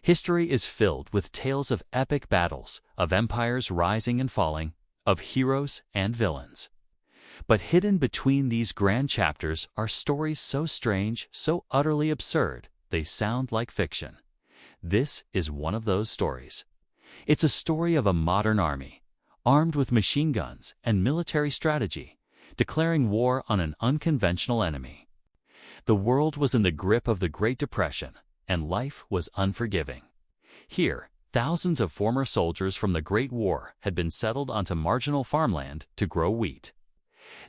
History is filled with tales of epic battles, of empires rising and falling, of heroes and villains. But hidden between these grand chapters are stories so strange, so utterly absurd, they sound like fiction. This is one of those stories. It's a story of a modern army, armed with machine guns and military strategy, declaring war on an unconventional enemy. The world was in the grip of the Great Depression, and life was unforgiving. Here, thousands of former soldiers from the Great War had been settled onto marginal farmland to grow wheat.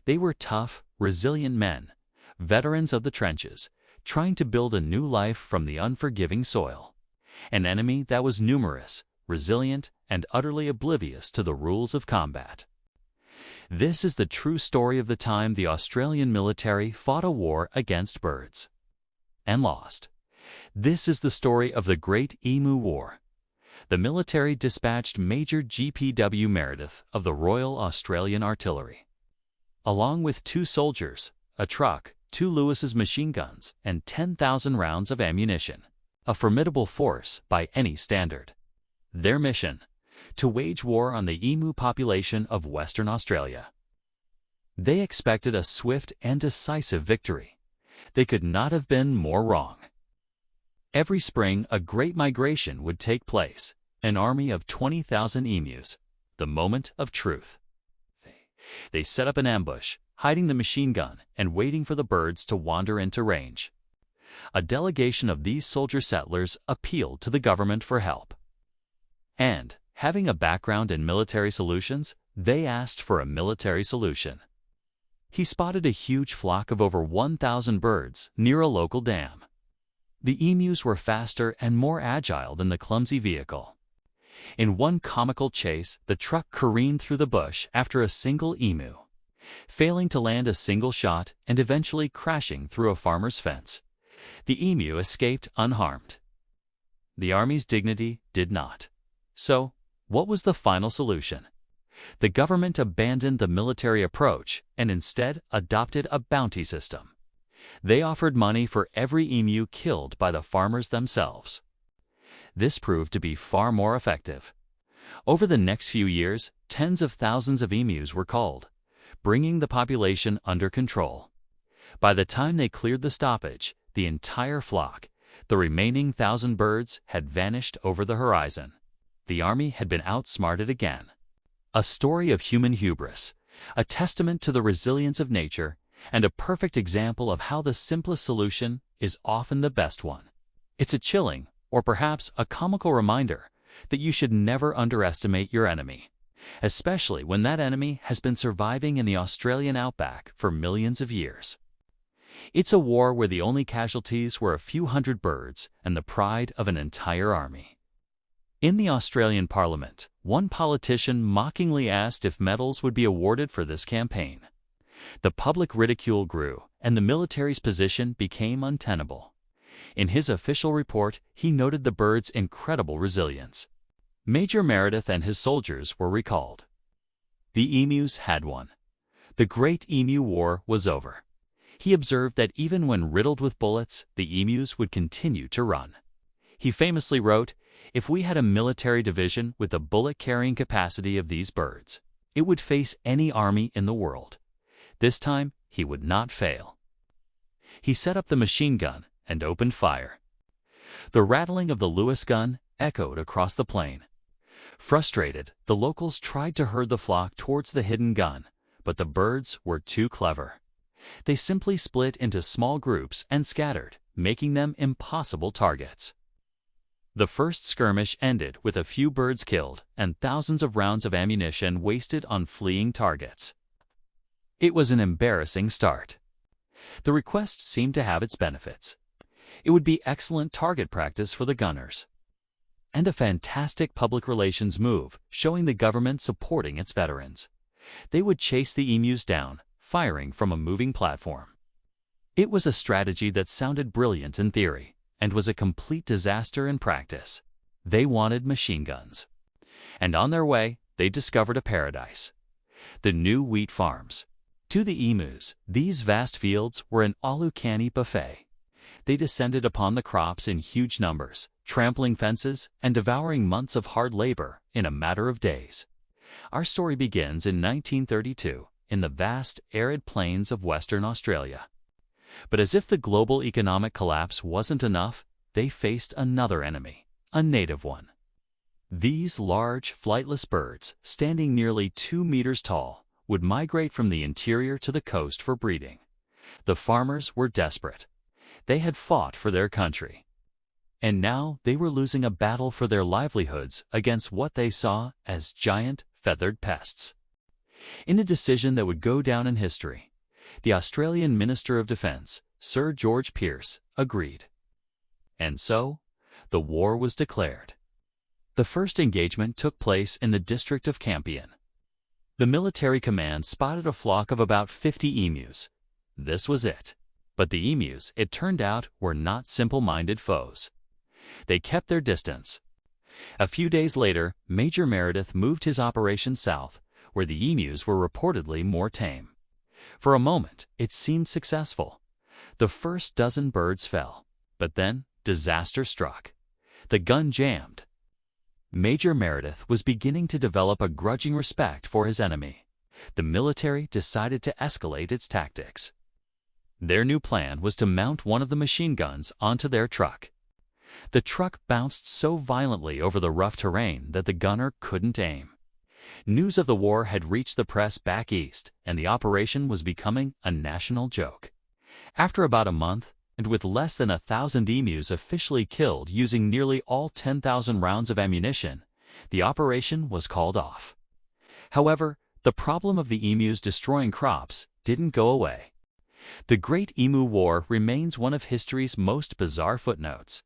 They were tough, resilient men, veterans of the trenches, trying to build a new life from the unforgiving soil. An enemy that was numerous, resilient, and utterly oblivious to the rules of combat. This is the true story of the time the Australian military fought a war against birds and lost. This is the story of the Great Emu War. The military dispatched Major G.P.W. Meredith of the Royal Australian Artillery, along with 2 soldiers, a truck, 2 Lewis's machine guns, and 10,000 rounds of ammunition. A formidable force by any standard. Their mission: to wage war on the emu population of Western Australia. They expected a swift and decisive victory. They could not have been more wrong. Every spring, a great migration would take place, an army of 20,000 emus, the moment of truth. They set up an ambush, hiding the machine gun and waiting for the birds to wander into range. A delegation of these soldier settlers appealed to the government for help. And, having a background in military solutions, they asked for a military solution. He spotted a huge flock of over 1,000 birds near a local dam. The emus were faster and more agile than the clumsy vehicle. In one comical chase, the truck careened through the bush after a single emu, failing to land a single shot and eventually crashing through a farmer's fence. The emu escaped unharmed. The army's dignity did not. So, what was the final solution? The government abandoned the military approach and instead adopted a bounty system. They offered money for every emu killed by the farmers themselves. This proved to be far more effective. Over the next few years, tens of thousands of emus were culled, bringing the population under control. By the time they cleared the stoppage, the entire flock, the remaining 1,000 birds, had vanished over the horizon. The army had been outsmarted again. A story of human hubris, a testament to the resilience of nature, and a perfect example of how the simplest solution is often the best one. It's a chilling, or perhaps a comical reminder, that you should never underestimate your enemy, especially when that enemy has been surviving in the Australian outback for millions of years. It's a war where the only casualties were a few hundred birds and the pride of an entire army. In the Australian Parliament, one politician mockingly asked if medals would be awarded for this campaign. The public ridicule grew, and the military's position became untenable. In his official report, he noted the birds' incredible resilience. Major Meredith and his soldiers were recalled. The emus had won. The Great Emu War was over. He observed that even when riddled with bullets, the emus would continue to run. He famously wrote, "If we had a military division with the bullet-carrying capacity of these birds, it would face any army in the world. This time, he would not fail." He set up the machine gun and opened fire. The rattling of the Lewis gun echoed across the plain. Frustrated, the locals tried to herd the flock towards the hidden gun, but the birds were too clever. They simply split into small groups and scattered, making them impossible targets. The first skirmish ended with a few birds killed and thousands of rounds of ammunition wasted on fleeing targets. It was an embarrassing start. The request seemed to have its benefits. It would be excellent target practice for the gunners, and a fantastic public relations move, showing the government supporting its veterans. They would chase the emus down, firing from a moving platform. It was a strategy that sounded brilliant in theory, and was a complete disaster in practice. They wanted machine guns. And on their way, they discovered a paradise: the new wheat farms. To the emus, these vast fields were an all-you-can-eat buffet. They descended upon the crops in huge numbers, trampling fences and devouring months of hard labor in a matter of days. Our story begins in 1932 in the vast, arid plains of Western Australia. But as if the global economic collapse wasn't enough, they faced another enemy, a native one. These large, flightless birds, standing nearly 2 meters tall, would migrate from the interior to the coast for breeding. The farmers were desperate. They had fought for their country. And now they were losing a battle for their livelihoods against what they saw as giant, feathered pests. In a decision that would go down in history, the Australian Minister of Defence, Sir George Pearce, agreed. And so, the war was declared. The first engagement took place in the district of Campion. The military command spotted a flock of about 50 emus. This was it. But the emus, it turned out, were not simple-minded foes. They kept their distance. A few days later, Major Meredith moved his operation south, where the emus were reportedly more tame. For a moment, it seemed successful. The first dozen birds fell, but then disaster struck. The gun jammed. Major Meredith was beginning to develop a grudging respect for his enemy. The military decided to escalate its tactics. Their new plan was to mount one of the machine guns onto their truck. The truck bounced so violently over the rough terrain that the gunner couldn't aim. News of the war had reached the press back east, and the operation was becoming a national joke. After about a month, and with less than 1,000 emus officially killed using nearly all 10,000 rounds of ammunition, the operation was called off. However, the problem of the emus destroying crops didn't go away. The Great Emu War remains one of history's most bizarre footnotes.